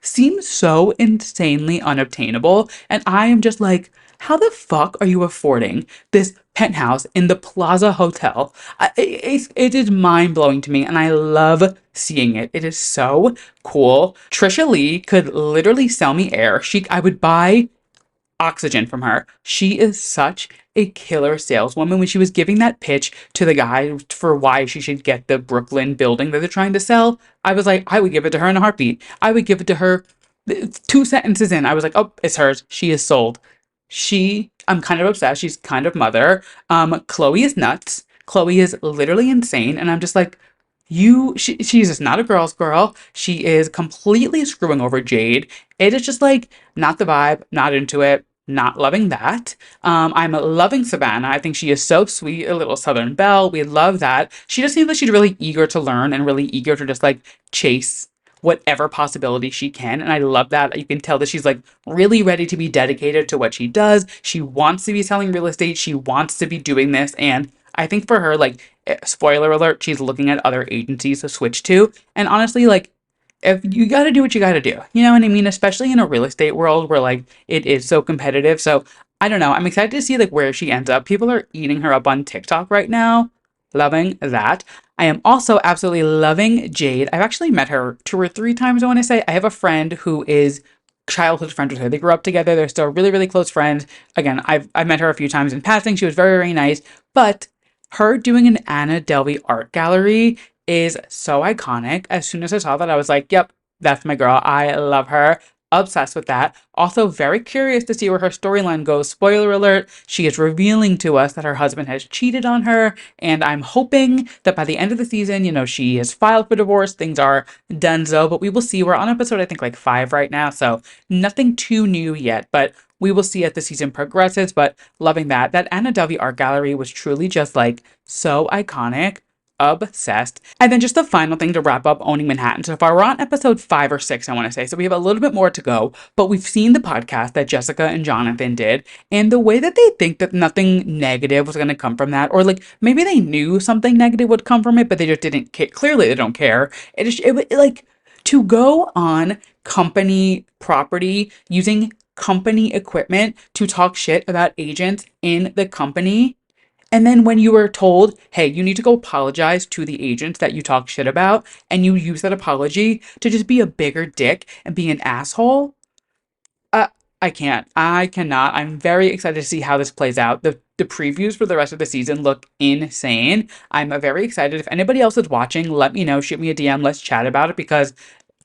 seems so insanely unobtainable. And I am just like, how the fuck are you affording this penthouse in the Plaza Hotel? It is mind blowing to me, and I love seeing it. It is so cool. Trisha Lee could literally sell me air. I would buy oxygen from her. She is such a killer saleswoman. When she was giving that pitch to the guy for why she should get the Brooklyn building that they're trying to sell, I was like, I would give it to her in a heartbeat. I would give it to her 2 sentences in. I was like, oh, it's hers. She is sold. I'm kind of obsessed. She's kind of mother. Chloe is nuts. Chloe is literally insane. And I'm just like, she's just not a girl's girl. She is completely screwing over Jade. It is just like, not the vibe, not into it, not loving that. I'm loving Savannah. I think she is so sweet, a little Southern belle. We love that. She just seems like she's really eager to learn and really eager to just like chase whatever possibility she can. And I love that. You can tell that she's like really ready to be dedicated to what she does. She wants to be selling real estate. She wants to be doing this. And I think for her, like, spoiler alert, she's looking at other agencies to switch to. And honestly, like, if you got to do what you got to do, you know what I mean? Especially in a real estate world where like it is so competitive. So I don't know. I'm excited to see like where she ends up. People are eating her up on TikTok right now. Loving that. I am also absolutely loving Jade. I've actually met her 2 or 3 times, I want to say. I have a friend who is childhood friends with her. They grew up together. They're still really, really close friends. Again, I've met her a few times in passing. She was very, very nice. But her doing an Anna Delvey art gallery is so iconic. As soon as I saw that, I was like, yep, that's my girl. I love her. Obsessed with that. Also, very curious to see where her storyline goes. Spoiler alert, she is revealing to us that her husband has cheated on her, and I'm hoping that by the end of the season, she has filed for divorce. Things are donezo, but we will see. We're on episode, I think, like 5 right now, so nothing too new yet, but we will see as the season progresses. But loving that. That Anna Delvey art gallery was truly just like so iconic. Obsessed. And then just the final thing to wrap up Owning Manhattan so far. We're on episode 5 or 6, I want to say. So we have a little bit more to go, but we've seen the podcast that Jessica and Jonathan did, and the way that they think that nothing negative was going to come from that, or like maybe they knew something negative would come from it, but they just didn't care. Clearly, they don't care. Like to go on company property using company equipment to talk shit about agents in the company. And then when you were told, hey, you need to go apologize to the agents that you talk shit about, and you use that apology to just be a bigger dick and be an asshole, uh, I can't. I cannot. I'm very excited to see how this plays out. The previews for the rest of the season look insane. I'm very excited. If anybody else is watching, let me know. Shoot me a DM. Let's chat about it because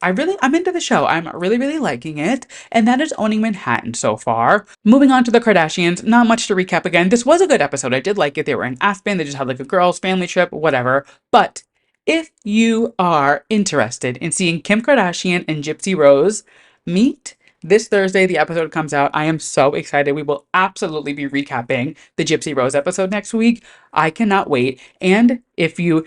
I'm into the show. I'm really, really liking it. And that is Owning Manhattan so far. Moving on to the Kardashians, not much to recap again. This was a good episode. I did like it. They were in Aspen. They just had like a girls' family trip, whatever. But if you are interested in seeing Kim Kardashian and Gypsy Rose meet, this Thursday, the episode comes out. I am so excited. We will absolutely be recapping the Gypsy Rose episode next week. I cannot wait. And if you're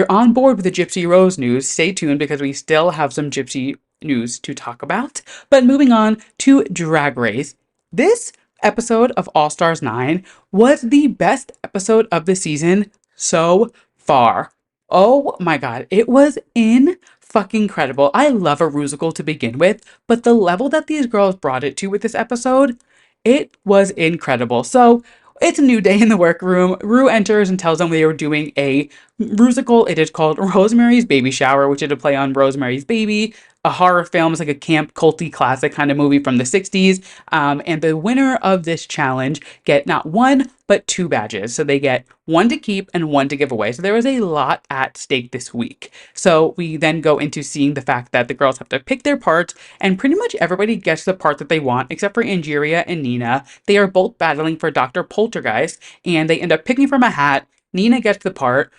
on board with the Gypsy Rose news, stay tuned because we still have some Gypsy news to talk about. But moving on to Drag Race. This episode of All Stars 9 was the best episode of the season so far. Oh my god, it was in fucking incredible. I love a musical to begin with, but the level that these girls brought it to with this episode, it was incredible. So it's a new day in the workroom. Rue enters and tells them they were doing a musical. It is called Rosemary's Baby Shower, which is a play on Rosemary's Baby, a horror film. It's like a camp culty classic kind of movie from the 60s. And the winner of this challenge get not one, but two badges. So they get one to keep and one to give away. So there was a lot at stake this week. So we then go into seeing the fact that the girls have to pick their parts, and pretty much everybody gets the part that they want, except for Angeria and Nina. They are both battling for Dr. Poltergeist, and they end up picking from a hat. Nina gets the part.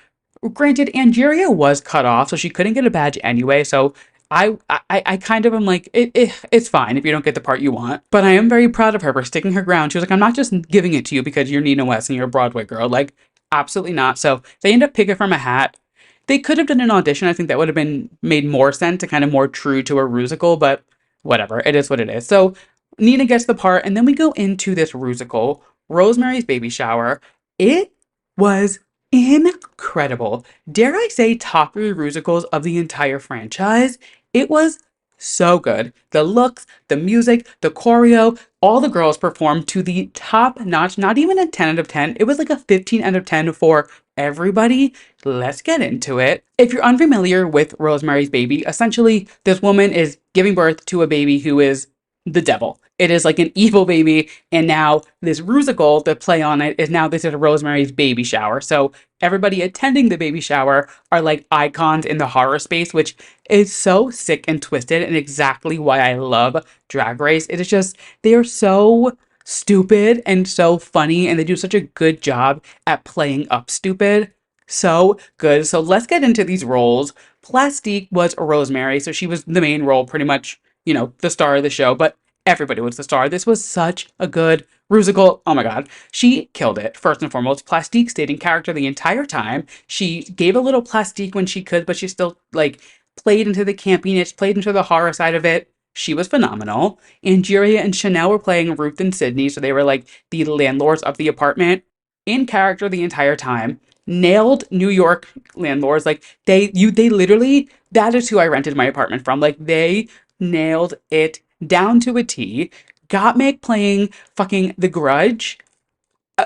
Granted, Angeria was cut off, so she couldn't get a badge anyway. So I kind of am like, it's fine if you don't get the part you want. But I am very proud of her for sticking her ground. She was like, I'm not just giving it to you because you're Nina West and you're a Broadway girl. Like, absolutely not. So they end up picking from a hat. They could have done an audition. I think that would have been made more sense and kind of more true to a musical, but whatever. It is what it is. So Nina gets the part, and then we go into this musical, Rosemary's Baby Shower. It was incredible. Dare I say top three musicals of the entire franchise? It was so good. The looks, the music, the choreo, all the girls performed to the top notch, not even a 10 out of 10. It was like a 15 out of 10 for everybody. Let's get into it. If you're unfamiliar with Rosemary's Baby, essentially this woman is giving birth to a baby who is the devil. It is like an evil baby, and now this musical, the play on it, is now this is a Rosemary's Baby Shower. So everybody attending the baby shower are like icons in the horror space, which is so sick and twisted, and exactly why I love Drag Race. It is just, they are so stupid and so funny, and they do such a good job at playing up stupid. So good. So let's get into these roles. Plastique was Rosemary, so she was the main role, pretty much, the star of the show, but everybody was the star. This was such a good musical. Oh my god. She killed it. First and foremost, Plastique stayed in character the entire time. She gave a little Plastique when she could, but she still played into the campiness, played into the horror side of it. She was phenomenal. Angeria and Chanel were playing Ruth and Sydney, so they were like the landlords of the apartment, in character the entire time. Nailed New York landlords. Like they literally, that is who I rented my apartment from. Like they nailed it down to a T. Gottmik playing fucking The Grudge.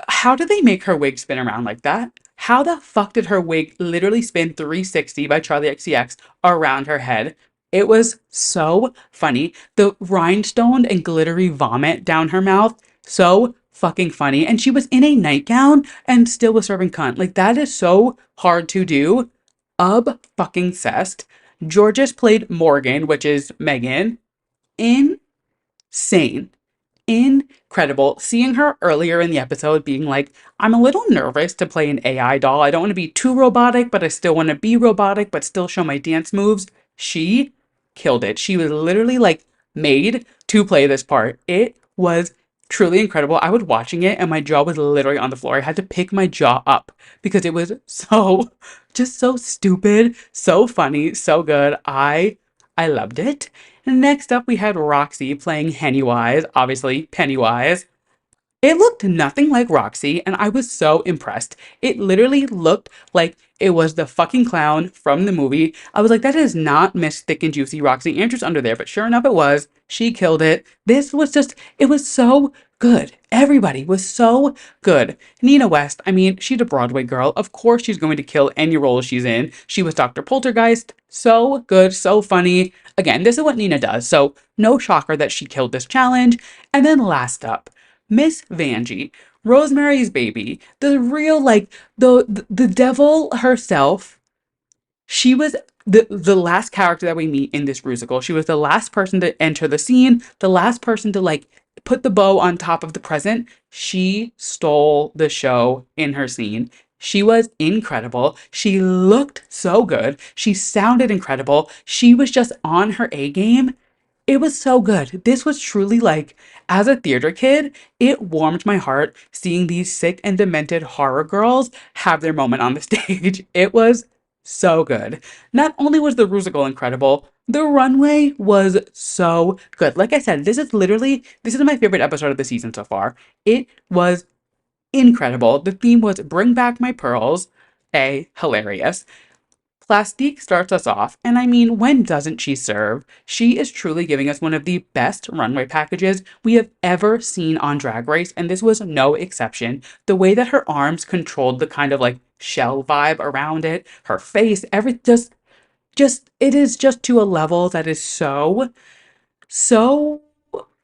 How did they make her wig spin around like that? How the fuck did her wig literally spin 360 by Charlie XCX around her head? It was so funny. The rhinestone and glittery vomit down her mouth, so fucking funny. And she was in a nightgown and still was serving cunt. Like, that is so hard to do. Fucking cessed. Georges played Morgan, which is Megan. Insane. Incredible. Seeing her earlier in the episode being like, I'm a little nervous to play an AI doll. I don't want to be too robotic, but I still want to be robotic, but still show my dance moves. She killed it. She was literally made to play this part. It was truly incredible. I was watching it and my jaw was literally on the floor. I had to pick my jaw up because it was just so stupid, so funny, so good. I loved it. Next up, we had Roxy playing Pennywise, obviously Pennywise. It looked nothing like Roxy, and I was so impressed. It literally looked like it was the fucking clown from the movie. I was like, that is not Miss Thick and Juicy Roxy Andrews under there, but sure enough, it was. She killed it. This was just, it was so good. Everybody was so good. Nina West, I mean, she's a Broadway girl. Of course she's going to kill any role she's in. She was Dr. Poltergeist. So good, so funny. Again, this is what Nina does, so no shocker that she killed this challenge. And then last up, Miss Vanjie, Rosemary's Baby, the real, the devil herself. She was the last character that we meet in this musical. She was the last person to enter the scene, the last person to put the bow on top of the present. She stole the show in her scene. She was incredible. She looked so good. She sounded incredible. She was just on her A game. It was so good. This was truly as a theater kid, it warmed my heart seeing these sick and demented horror girls have their moment on the stage. It was so good. Not only was the musical incredible, The runway was so good. Like I said, this is my favorite episode of the season so far. It was incredible. The theme was Bring Back My Pearls. Hilarious. Plastique starts us off, and I mean, when doesn't she serve? She is truly giving us one of the best runway packages we have ever seen on Drag Race, and this was no exception. The way that her arms controlled the kind of like shell vibe around it, her face, every just it is just to a level that is so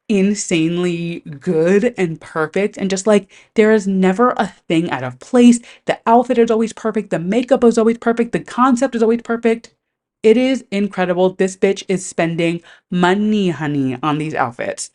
insanely good and perfect, and just like there is never a thing out of place. The outfit is always perfect, the makeup is always perfect, the concept is always perfect. It is incredible. This bitch is spending money, honey, on these outfits.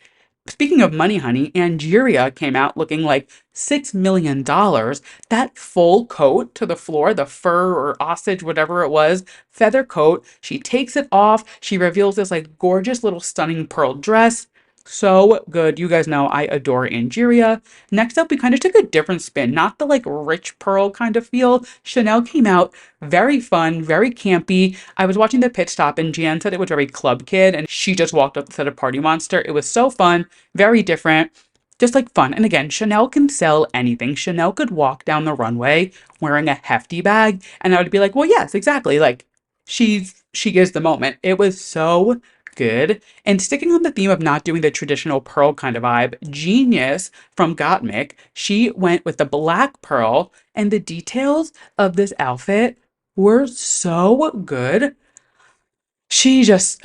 Speaking of money, honey, Angeria came out looking like $6 million. That full coat to the floor, the fur or ostrich, whatever it was, feather coat. She takes it off. She reveals this like gorgeous little stunning pearl dress. So good. You guys know I adore Angeria. Next up, we kind of took a different spin, not the like rich pearl kind of feel. Chanel came out very fun, very campy. I was watching the pit stop and Jan said it was very club kid and she just walked up the set of Party Monster. It was so fun, very different, just like fun. And again, Chanel can sell anything. Chanel could walk down the runway wearing a hefty bag and I would be like, well, yes, exactly. Like she is the moment. It was so good. And sticking on the theme of not doing the traditional pearl kind of vibe, Genius from Gottmik, she went with the black pearl, and the details of this outfit were so good. She just,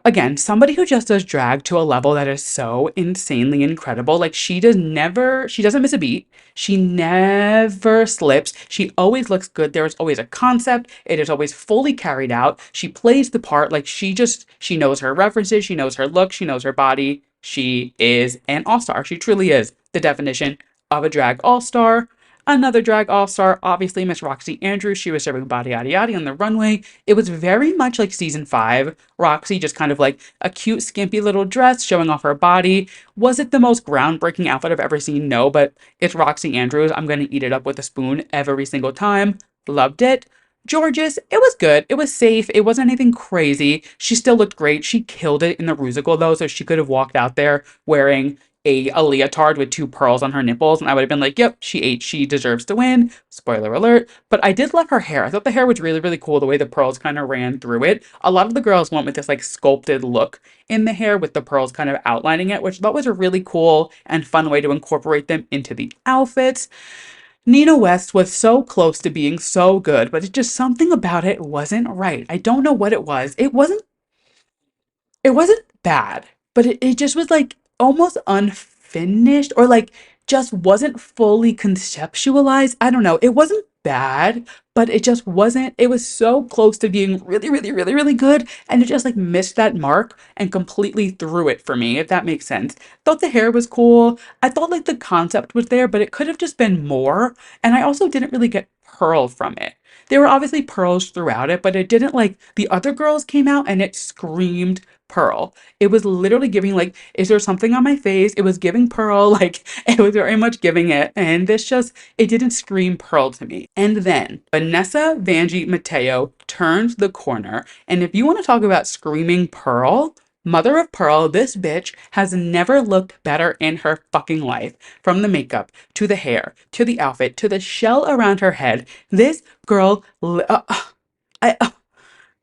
again, somebody who just does drag to a level that is so insanely incredible. Like, she doesn't miss a beat. She never slips. She always looks good. There is always a concept. It is always fully carried out. She plays the part. Like, she knows her references. She knows her look. She knows her body. She is an all-star. She truly is the definition of a drag all-star. Another drag all-star, obviously Miss Roxy Andrews. She was serving body yada yada on the runway. It was very much like season 5. Roxy just kind of like a cute, skimpy little dress showing off her body. Was it the most groundbreaking outfit I've ever seen? No, but it's Roxy Andrews. I'm going to eat it up with a spoon every single time. Loved it. Georges, it was good. It was safe. It wasn't anything crazy. She still looked great. She killed it in the Rusical though, so she could have walked out there wearing a leotard with 2 pearls on her nipples, and I would have been like, yep, she ate, she deserves to win. Spoiler alert. But I did love her hair. I thought the hair was really, really cool, the way the pearls kind of ran through it. A lot of the girls went with this like sculpted look in the hair with the pearls kind of outlining it, which I thought was a really cool and fun way to incorporate them into the outfits. Nina West was so close to being so good, but it just something about it wasn't right. I don't know what it was. It wasn't bad, but it just was like almost unfinished or like just wasn't fully conceptualized. I don't know. It wasn't bad, but it just wasn't. It was so close to being really, really, really, really good. And it just like missed that mark and completely threw it for me, if that makes sense. Thought the hair was cool. I thought like the concept was there, but it could have just been more. And I also didn't really get pearl from it. There were obviously pearls throughout it, but it didn't like the other girls came out and it screamed pearl. It was literally giving like, is there something on my face? It was giving pearl, like it was very much giving it. And this just, it didn't scream pearl to me. And then Vanessa Vanjie Mateo turns the corner. And if you want to talk about screaming pearl, mother of pearl, this bitch has never looked better in her fucking life. From the makeup to the hair to the outfit to the shell around her head, this girl, I,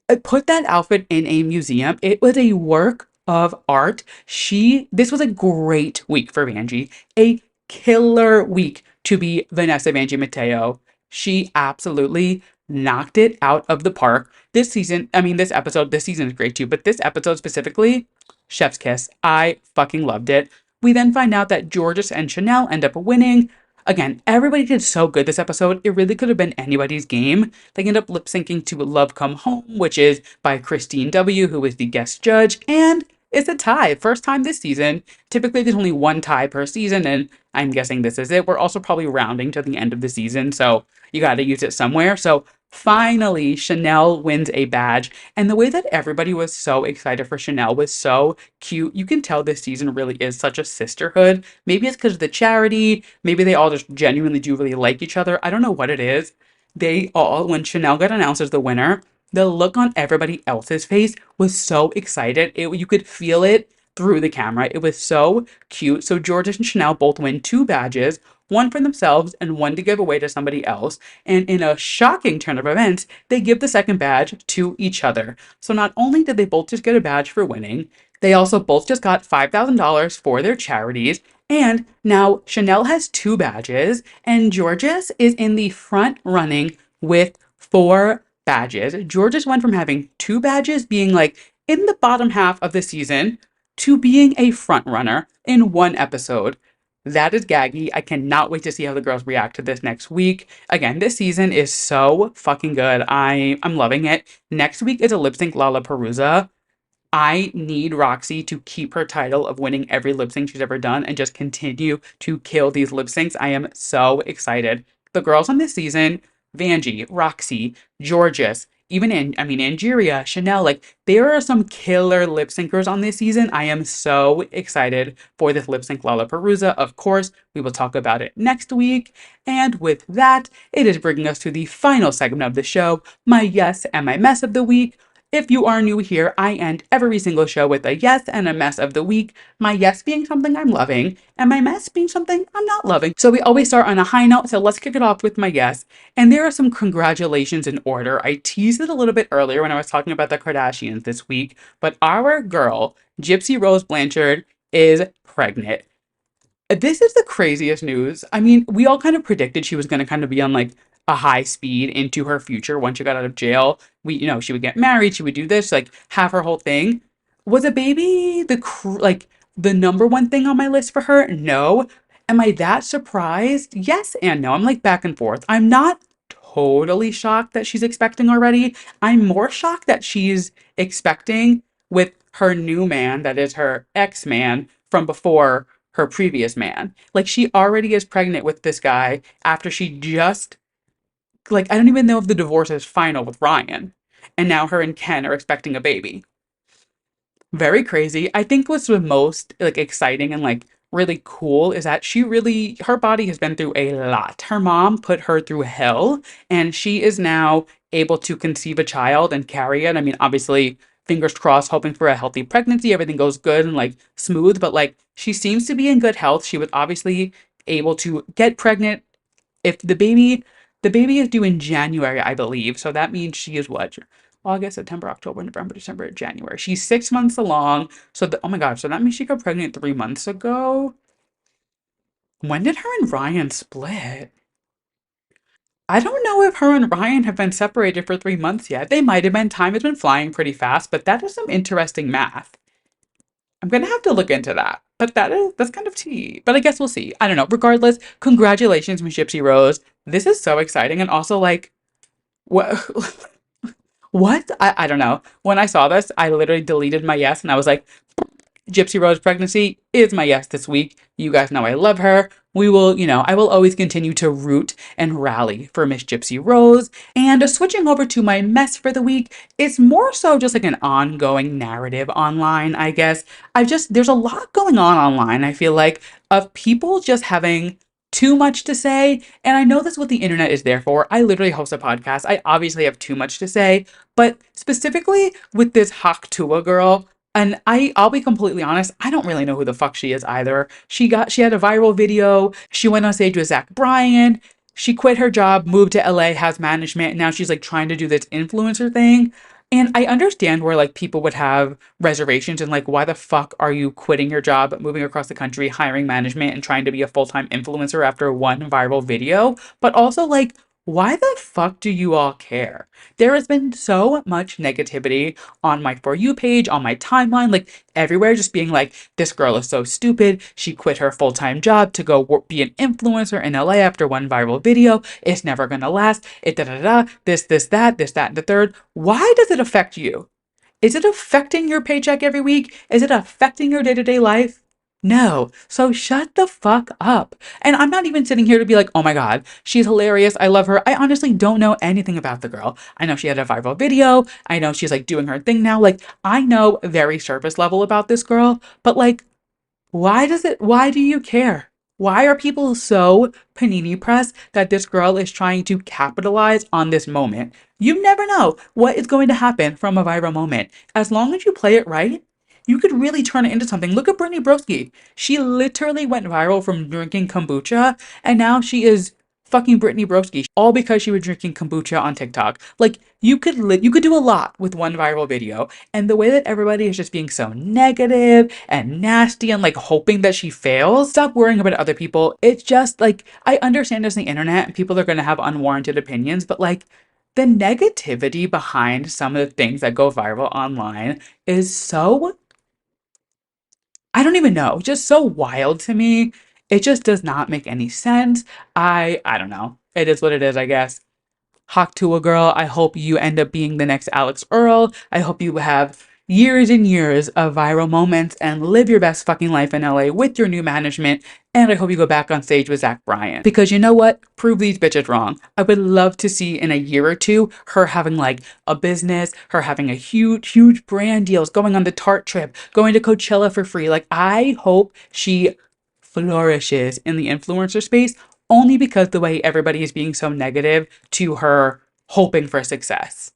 I put that outfit in a museum. It was a work of art. This was a great week for Vanjie, a killer week to be Vanessa Vanjie Mateo. She absolutely knocked it out of the park. This season, I mean, this season is great too, but this episode specifically, chef's kiss. I fucking loved it. We then find out that Georges and Chanel end up winning. Again, everybody did so good this episode. It really could have been anybody's game. They end up lip syncing to Love Come Home, which is by Christine W., who is the guest judge, and it's a tie. First time this season. Typically, there's only one tie per season, and I'm guessing this is it. We're also probably rounding to the end of the season, so you got to use it somewhere. So finally, Chanel wins a badge, and the way that everybody was so excited for Chanel was so cute. You can tell this season really is such a sisterhood. Maybe it's because of the charity. Maybe they all just genuinely do really like each other. I don't know what it is. They all, when Chanel got announced as the winner, the look on everybody else's face was so excited. You could feel it through the camera. It was so cute. So Georgia and Chanel both win two badges, one for themselves and one to give away to somebody else. And in a shocking turn of events, they give the second badge to each other. So not only did they both just get a badge for winning, they also both just got $5,000 for their charities. And now Chanel has two badges, and Georges is in the front running with four badges. Georges went from having two badges, being like in the bottom half of the season, to being a front runner in one episode. That is gaggy. I cannot wait to see how the girls react to this next week. Again, this season is so fucking good. I'm loving it. Next week is a lip sync Lollapalooza. I need Roxy to keep her title of winning every lip sync she's ever done and just continue to kill these lip syncs. I am so excited. The girls on this season, Vanjie, Roxy, Georges, even Angeria, Chanel, like there are some killer lip syncers on this season. I am so excited for this lip sync Lollapalooza. Of course, we will talk about it next week. And with that, it is bringing us to the final segment of the show, my yes and my mess of the week. If you are new here, I end every single show with a yes and a mess of the week. My yes being something I'm loving, and my mess being something I'm not loving. So we always start on a high note, so let's kick it off with my yes. And there are some congratulations in order. I teased it a little bit earlier when I was talking about the Kardashians this week, but our girl, Gypsy Rose Blanchard, is pregnant. This is the craziest news. I mean, we all kind of predicted she was going to kind of be on like a high speed into her future once she got out of jail. She would get married, she would do this, like have her whole thing. Was a baby like the number one thing on my list for her? No. Am I that surprised? Yes and no. I'm like back and forth. I'm not totally shocked that she's expecting already. I'm more shocked that she's expecting with her new man, that is her ex-man from before her previous man. Like she already is pregnant with this guy after she just like I don't even know if the divorce is final with Ryan. And now her and Ken are expecting a baby. Very crazy. I think what's the most like exciting and like really cool is that her body has been through a lot. Her mom put her through hell and she is now able to conceive a child and carry it. I mean, obviously, fingers crossed, hoping for a healthy pregnancy, everything goes good and like smooth, but like she seems to be in good health. She was obviously able to get pregnant if the baby is due in January, I believe. So that means she is what? August, September, October, November, December, January. She's 6 months along. Oh my God. So that means she got pregnant 3 months ago. When did her and Ryan split? I don't know if her and Ryan have been separated for 3 months yet. They might have been. Time has been flying pretty fast, but that is some interesting math. I'm gonna have to look into that. But that's kind of tea. But I guess we'll see. I don't know. Regardless, congratulations, Miss Gypsy Rose. This is so exciting. And also like what what? I don't know. When I saw this, I literally deleted my yes and I was like, Gypsy Rose pregnancy is my yes this week. You guys know I love her. I will always continue to root and rally for Miss Gypsy Rose. And switching over to my mess for the week, it's more so just like an ongoing narrative online, I guess. There's a lot going on online, I feel like, of people just having too much to say. And I know that's what the internet is there for. I literally host a podcast. I obviously have too much to say, but specifically with this Haktua girl, and I'll be completely honest, I don't really know who the fuck she is either. She had a viral video. She went on stage with Zach Bryan. She quit her job, moved to LA, has management, and now she's like trying to do this influencer thing. And I understand where like people would have reservations and like why the fuck are you quitting your job, moving across the country, hiring management and trying to be a full-time influencer after one viral video? But also like why the fuck do you all care? There has been so much negativity on my For You page, on my timeline, like everywhere, just being like, this girl is so stupid. She quit her full time job to go be an influencer in LA after one viral video. It's never gonna last. It da da da, this, that, and the third. Why does it affect you? Is it affecting your paycheck every week? Is it affecting your day to day life? No. So shut the fuck up. And I'm not even sitting here to be like, oh my God, she's hilarious. I love her. I honestly don't know anything about the girl. I know she had a viral video. I know she's like doing her thing now. Like, I know very surface level about this girl, but like, why do you care? Why are people so panini pressed that this girl is trying to capitalize on this moment? You never know what is going to happen from a viral moment. As long as you play it right, you could really turn it into something. Look at Brittany Broski. She literally went viral from drinking kombucha, and now she is fucking Brittany Broski, all because she was drinking kombucha on TikTok. Like you could do a lot with one viral video, and the way that everybody is just being so negative and nasty and like hoping that she fails, stop worrying about other people. It's just like I understand there's the internet and people are gonna have unwarranted opinions, but like the negativity behind some of the things that go viral online is so, I don't even know, just so wild to me. It just does not make any sense. I don't know. It is what it is, I guess. Hawk to a girl. I hope you end up being the next Alex Earl. I hope you have years and years of viral moments and live your best fucking life in LA with your new management. And I hope you go back on stage with Zach Bryan. Because you know what? Prove these bitches wrong. I would love to see in a year or two her having like a business, her having a huge, huge brand deals, going on the Tarte trip, going to Coachella for free. Like, I hope she flourishes in the influencer space only because the way everybody is being so negative to her hoping for success.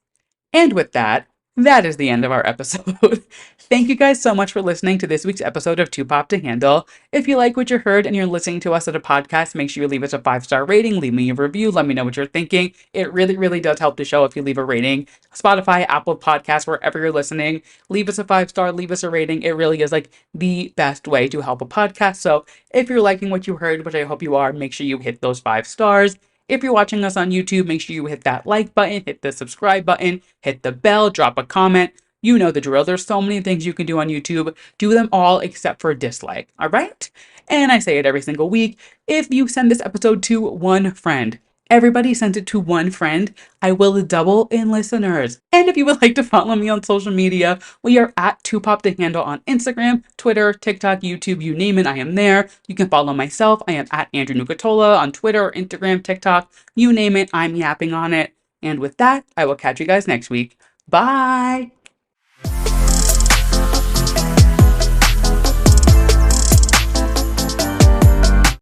And with that, that is the end of our episode. Thank you guys so much for listening to this week's episode of Too Pop to Handle. If you like what you heard and you're listening to us at a podcast, make sure you leave us a 5-star rating, leave me a review, let me know what you're thinking. It really, really does help the show if you leave a rating. Spotify, Apple Podcasts, wherever you're listening, leave us a 5-star, leave us a rating. It really is like the best way to help a podcast. So if you're liking what you heard, which I hope you are, make sure you hit those 5 stars. If you're watching us on YouTube, make sure you hit that like button, hit the subscribe button, hit the bell, drop a comment. You know the drill. There's so many things you can do on YouTube. Do them all except for dislike. All right? And I say it every single week. If you send this episode to one friend, everybody sends it to one friend, I will double in listeners. And if you would like to follow me on social media, we are at 2pop the handle on Instagram, Twitter, TikTok, YouTube, you name it, I am there. You can follow myself. I am at Andrew Nucatola on Twitter, Instagram, TikTok, you name it, I'm yapping on it. And with that, I will catch you guys next week. Bye!